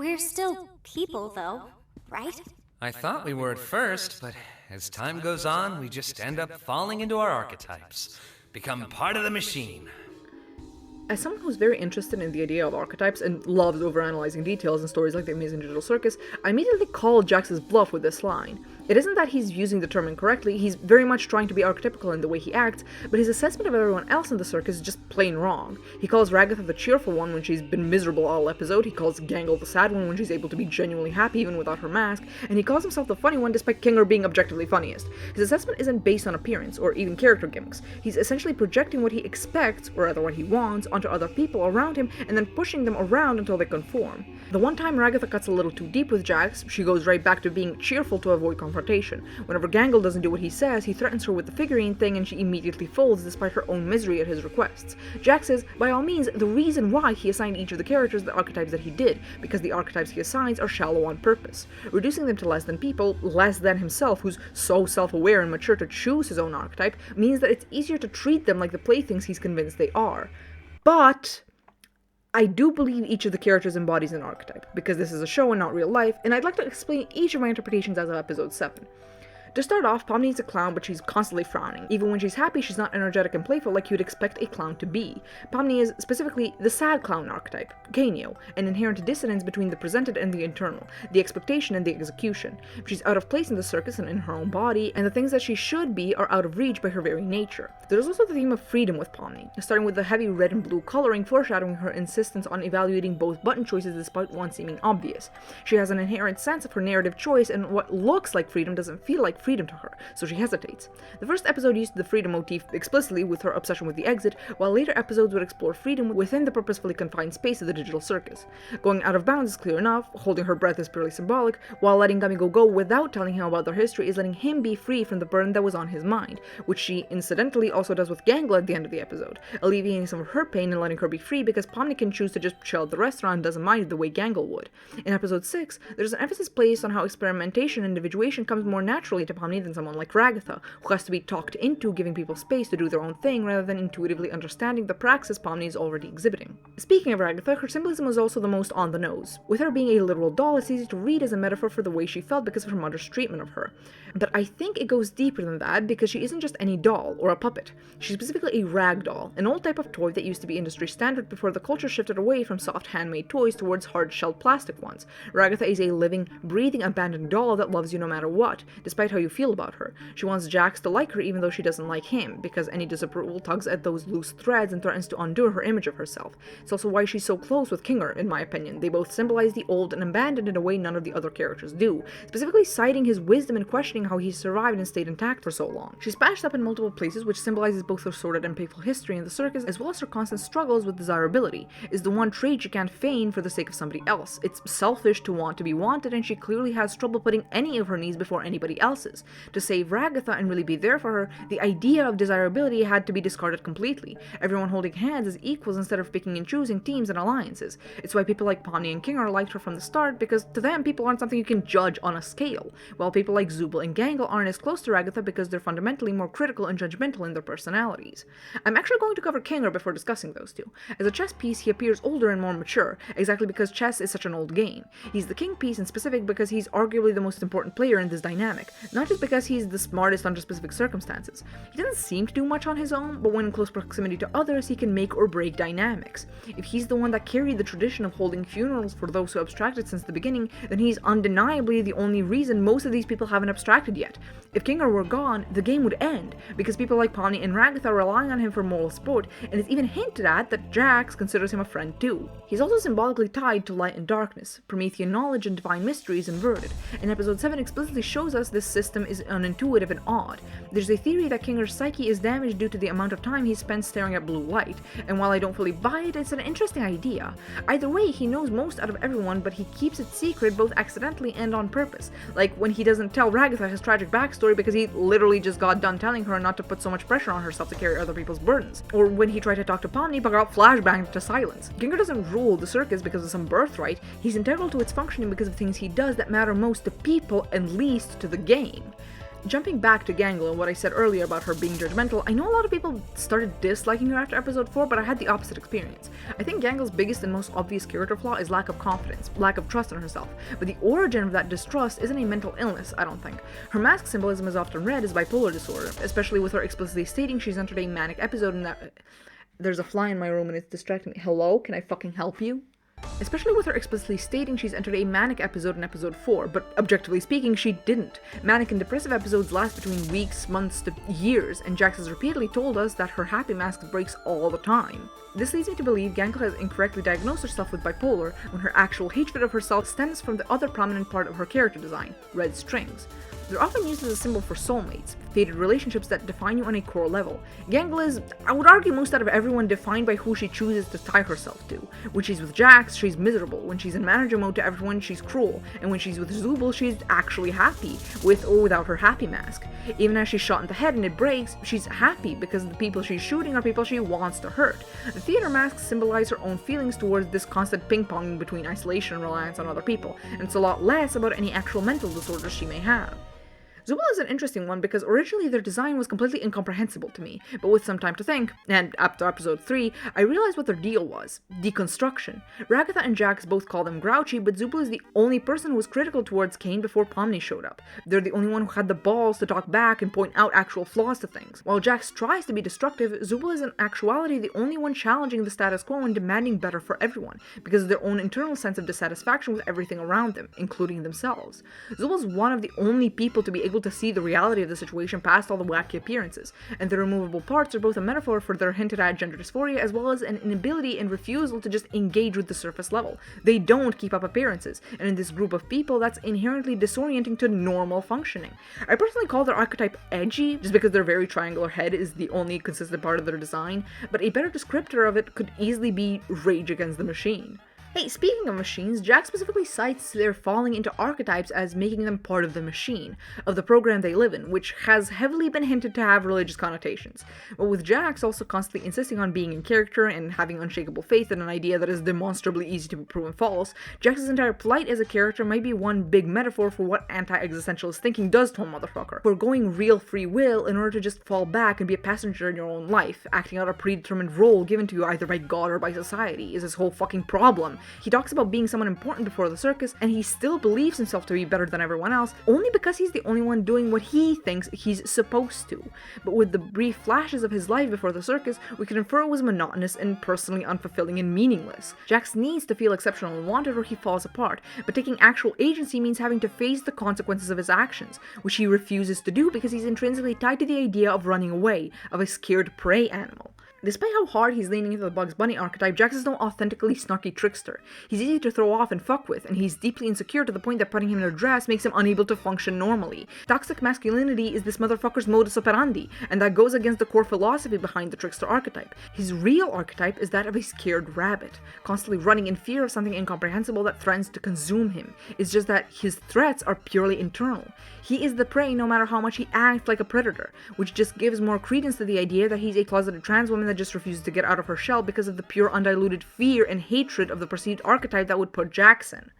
We're still people, though, right? I thought we were at first, but as time goes on, we just end up falling into our archetypes, become part of the machine. As someone who's very interested in the idea of archetypes and loves overanalyzing details in stories like The Amazing Digital Circus, I immediately called Jax's bluff with this line. It isn't that he's using the term incorrectly, he's very much trying to be archetypical in the way he acts, but his assessment of everyone else in the circus is just plain wrong. He calls Ragatha the cheerful one when she's been miserable all episode, he calls Gangle the sad one when she's able to be genuinely happy even without her mask, and he calls himself the funny one despite Kinger being objectively funniest. His assessment isn't based on appearance, or even character gimmicks. He's essentially projecting what he expects, or rather what he wants, onto other people around him and then pushing them around until they conform. The one time Ragatha cuts a little too deep with Jax, she goes right back to being cheerful to avoid confrontation. Whenever Gangle doesn't do what he says, he threatens her with the figurine thing and she immediately folds despite her own misery at his requests. Jax is, by all means, the reason why he assigned each of the characters the archetypes that he did, because the archetypes he assigns are shallow on purpose. Reducing them to less than people, less than himself, who's so self-aware and mature to choose his own archetype, means that it's easier to treat them like the playthings he's convinced they are. But I do believe each of the characters embodies an archetype, because this is a show and not real life, and I'd like to explain each of my interpretations as of episode 7. To start off, Pomni's a clown, but she's constantly frowning. Even when she's happy, she's not energetic and playful like you'd expect a clown to be. Pomni is specifically the sad clown archetype, Caine, an inherent dissonance between the presented and the internal, the expectation and the execution. She's out of place in the circus and in her own body, and the things that she should be are out of reach by her very nature. There's also the theme of freedom with Pomni, starting with the heavy red and blue coloring foreshadowing her insistence on evaluating both button choices despite one seeming obvious. She has an inherent sense of her narrative choice, and what looks like freedom doesn't feel like freedom to her, so she hesitates. The first episode used the freedom motif explicitly with her obsession with the exit, while later episodes would explore freedom within the purposefully confined space of the digital circus. Going out of bounds is clear enough, holding her breath is purely symbolic, while letting Gamigo go without telling him about their history is letting him be free from the burden that was on his mind, which she incidentally also does with Gangle at the end of the episode, alleviating some of her pain and letting her be free because Pomni can choose to just chill at the restaurant and doesn't mind it the way Gangle would. In episode 6, there's an emphasis placed on how experimentation and individuation comes more naturally to Pomni than someone like Ragatha, who has to be talked into giving people space to do their own thing rather than intuitively understanding the praxis Pomni is already exhibiting. Speaking of Ragatha, her symbolism was also the most on the nose. With her being a literal doll, it's easy to read as a metaphor for the way she felt because of her mother's treatment of her. But I think it goes deeper than that because she isn't just any doll or a puppet. She's specifically a rag doll, an old type of toy that used to be industry standard before the culture shifted away from soft handmade toys towards hard-shelled plastic ones. Ragatha is a living, breathing, abandoned doll that loves you no matter what, despite how you feel about her. She wants Jax to like her even though she doesn't like him, because any disapproval tugs at those loose threads and threatens to undo her image of herself. It's also why she's so close with Kinger, in my opinion. They both symbolize the old and abandoned in a way none of the other characters do, specifically citing his wisdom and questioning how he survived and stayed intact for so long. She's patched up in multiple places, which symbolizes both her sordid and painful history in the circus, as well as her constant struggles with desirability. Is the one trait she can't feign for the sake of somebody else. It's selfish to want to be wanted, and she clearly has trouble putting any of her needs before anybody else's. To save Ragatha and really be there for her, the idea of desirability had to be discarded completely. Everyone holding hands as equals instead of picking and choosing teams and alliances. It's why people like Pomni and Kinger liked her from the start, because to them, people aren't something you can judge on a scale, while people like Zubul and Gangle aren't as close to Ragatha because they're fundamentally more critical and judgmental in their personalities. I'm actually going to cover Kinger before discussing those two. As a chess piece, he appears older and more mature, exactly because chess is such an old game. He's the king piece in specific because he's arguably the most important player in this dynamic, not just because he's the smartest under specific circumstances. He doesn't seem to do much on his own, but when in close proximity to others, he can make or break dynamics. If he's the one that carried the tradition of holding funerals for those who abstracted since the beginning, then he's undeniably the only reason most of these people haven't abstracted yet. If Kinger were gone, the game would end, because people like Pomni and Ragatha are relying on him for moral support, and it's even hinted at that Jax considers him a friend too. He's also symbolically tied to light and darkness. Promethean knowledge and divine mystery is inverted, and episode 7 explicitly shows us this system is unintuitive and odd. There's a theory that Kinger's psyche is damaged due to the amount of time he spends staring at blue light, and while I don't fully buy it, it's an interesting idea. Either way, he knows most out of everyone, but he keeps it secret both accidentally and on purpose, like when he doesn't tell Ragatha his tragic backstory because he literally just got done telling her not to put so much pressure on herself to carry other people's burdens, or when he tried to talk to Pomni but got flashbanged to silence. Kinger doesn't rule the circus because of some birthright, he's integral to its functioning because of things he does that matter most to people and least to the game. Jumping back to Gangle and what I said earlier about her being judgmental, I know a lot of people started disliking her after episode 4, but I had the opposite experience. I think Gangle's biggest and most obvious character flaw is lack of confidence, lack of trust in herself, but the origin of that distrust isn't a mental illness, I don't think. Her mask symbolism is often read as bipolar disorder, especially with her explicitly stating she's entered a manic episode and that... There's a fly in my room and it's distracting me. Hello? Can I fucking help you? Especially with her explicitly stating she's entered a manic episode in episode 4, but objectively speaking, she didn't. Manic and depressive episodes last between weeks, months to years, and Jax has repeatedly told us that her happy mask breaks all the time. This leads me to believe Gangle has incorrectly diagnosed herself with bipolar when her actual hatred of herself stems from the other prominent part of her character design, red strings. They're often used as a symbol for soulmates, fated relationships that define you on a core level. Gangle is, I would argue, most out of everyone defined by who she chooses to tie herself to. When she's with Jax, she's miserable. When she's in manager mode to everyone, she's cruel. And when she's with Zubul, she's actually happy, with or without her happy mask. Even as she's shot in the head and it breaks, she's happy because the people she's shooting are people she wants to hurt. The theater masks symbolize her own feelings towards this constant ping-ponging between isolation and reliance on other people, and it's a lot less about any actual mental disorders she may have. Zubul is an interesting one because originally their design was completely incomprehensible to me, but with some time to think, and after episode 3, I realized what their deal was: deconstruction. Ragatha and Jax both call them grouchy, but Zubul is the only person who was critical towards Caine before Pomni showed up. They're the only one who had the balls to talk back and point out actual flaws to things. While Jax tries to be destructive, Zubul is in actuality the only one challenging the status quo and demanding better for everyone, because of their own internal sense of dissatisfaction with everything around them, including themselves. Zubul's one of the only people to be able to see the reality of the situation past all the wacky appearances, and the removable parts are both a metaphor for their hinted at gender dysphoria as well as an inability and refusal to just engage with the surface level. They don't keep up appearances, and in this group of people that's inherently disorienting to normal functioning. I personally call their archetype edgy, just because their very triangular head is the only consistent part of their design, but a better descriptor of it could easily be Rage Against the Machine. Hey, speaking of machines, Jax specifically cites their falling into archetypes as making them part of the machine, of the program they live in, which has heavily been hinted to have religious connotations. But with Jax also constantly insisting on being in character and having unshakable faith in an idea that is demonstrably easy to be proven false, Jax's entire plight as a character might be one big metaphor for what anti-existentialist thinking does to a motherfucker. Foregoing real free will in order to just fall back and be a passenger in your own life, acting out a predetermined role given to you either by God or by society, is his whole fucking problem. He talks about being someone important before the circus, and he still believes himself to be better than everyone else, only because he's the only one doing what he thinks he's supposed to. But with the brief flashes of his life before the circus, we can infer it was monotonous and personally unfulfilling and meaningless. Jax needs to feel exceptional and wanted or he falls apart, but taking actual agency means having to face the consequences of his actions, which he refuses to do because he's intrinsically tied to the idea of running away, of a scared prey animal. Despite how hard he's leaning into the Bugs Bunny archetype, Jax is no authentically snarky trickster. He's easy to throw off and fuck with, and he's deeply insecure to the point that putting him in a dress makes him unable to function normally. Toxic masculinity is this motherfucker's modus operandi, and that goes against the core philosophy behind the trickster archetype. His real archetype is that of a scared rabbit, constantly running in fear of something incomprehensible that threatens to consume him. It's just that his threats are purely internal. He is the prey no matter how much he acts like a predator, which just gives more credence to the idea that he's a closeted trans woman that just refuses to get out of her shell because of the pure undiluted fear and hatred of the perceived archetype that would put Jax in.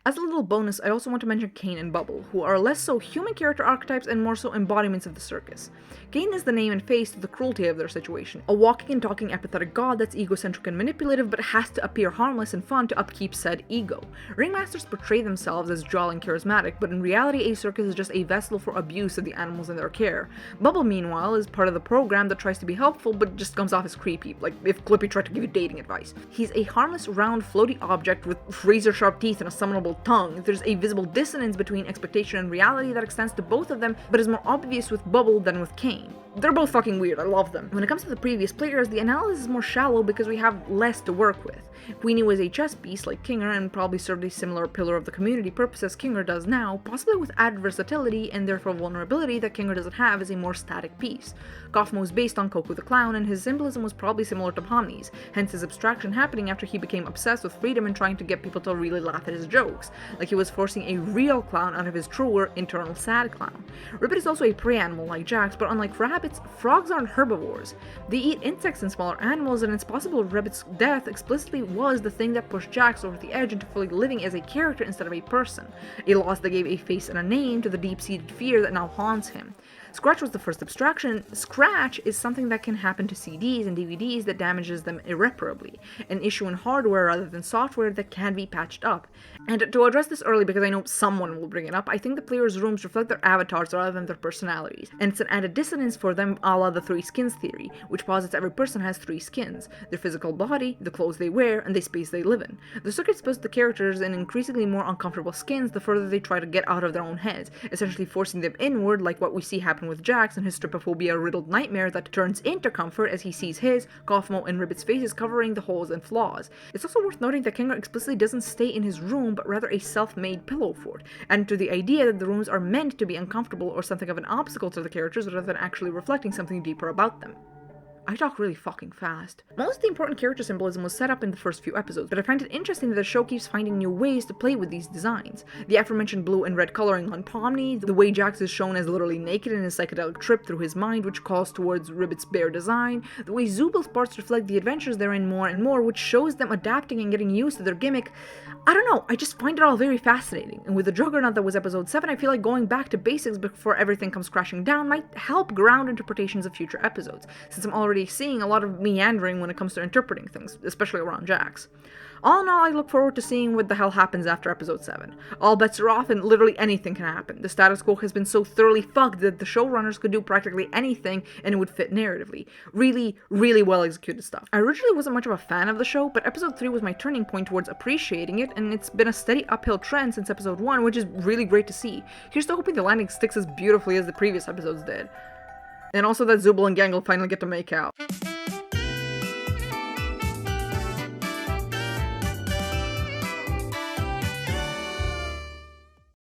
As a little bonus, I also want to mention Caine and Bubble, who are less so human character archetypes and more so embodiments of the circus. Caine is the name and face to the cruelty of their situation, a walking and talking apathetic god that's egocentric and manipulative but has to appear harmless and fun to upkeep said ego. Ringmasters portray themselves as jolly and charismatic, but in reality a circus is just a vessel for abuse of the animals in their care. Bubble, meanwhile, is part of the program that tries to be helpful but just comes off as creepy, like if Clippy tried to give you dating advice. He's a harmless, round, floaty object with razor-sharp teeth and a summonable tongue. There's a visible dissonance between expectation and reality that extends to both of them, but is more obvious with Bubble than with Caine. They're both fucking weird, I love them. When it comes to the previous players, the analysis is more shallow because we have less to work with. Queenie was a chess piece like Kinger and probably served a similar pillar of the community purpose as Kinger does now, possibly with added versatility and therefore vulnerability that Kinger doesn't have as a more static piece. Gothmo was based on Coco the Clown, and his symbolism was probably similar to Pomni's, hence his abstraction happening after he became obsessed with freedom and trying to get people to really laugh at his jokes, like he was forcing a real clown out of his truer, internal sad clown. Ribbit is also a prey animal like Jax, but unlike Rabbit, rabbits, frogs aren't herbivores. They eat insects and smaller animals, and it's possible Rabbit's death explicitly was the thing that pushed Jax over the edge into fully living as a character instead of a person, a loss that gave a face and a name to the deep-seated fear that now haunts him. Scratch was the first abstraction. Scratch is something that can happen to CDs and DVDs that damages them irreparably, an issue in hardware rather than software that can be patched up. And to address this early, because I know someone will bring it up, I think the players' rooms reflect their avatars rather than their personalities, and it's an added dissonance for them a la the three skins theory, which posits every person has three skins: their physical body, the clothes they wear, and the space they live in. The circuits puts the characters in increasingly more uncomfortable skins the further they try to get out of their own heads, essentially forcing them inward, like what we see happen with Jax and his trypophobia-riddled nightmare that turns into comfort as he sees his, Kaufmo, and Ribbit's faces covering the holes and flaws. It's also worth noting that Kinga explicitly doesn't stay in his room, but rather a self-made pillow fort, and to the idea that the rooms are meant to be uncomfortable or something of an obstacle to the characters rather than actually reflecting something deeper about them. I talk really fucking fast. Most of the important character symbolism was set up in the first few episodes, but I find it interesting that the show keeps finding new ways to play with these designs. The aforementioned blue and red coloring on Pomni, the way Jax is shown as literally naked in his psychedelic trip through his mind, which calls towards Ribbit's bare design, the way Zubal's parts reflect the adventures they're in more and more, which shows them adapting and getting used to their gimmick. I don't know, I just find it all very fascinating, and with the Juggernaut that was episode 7, I feel like going back to basics before everything comes crashing down might help ground interpretations of future episodes, since I'm already seeing a lot of meandering when it comes to interpreting things, especially around Jax. All in all, I look forward to seeing what the hell happens after episode 7. All bets are off and literally anything can happen. The status quo has been so thoroughly fucked that the showrunners could do practically anything and it would fit narratively. Really, really well executed stuff. I originally wasn't much of a fan of the show, but episode 3 was my turning point towards appreciating it, and it's been a steady uphill trend since episode 1, which is really great to see. Here's to hoping the landing sticks as beautifully as the previous episodes did. And also that Zubal and Gang will finally get to make out.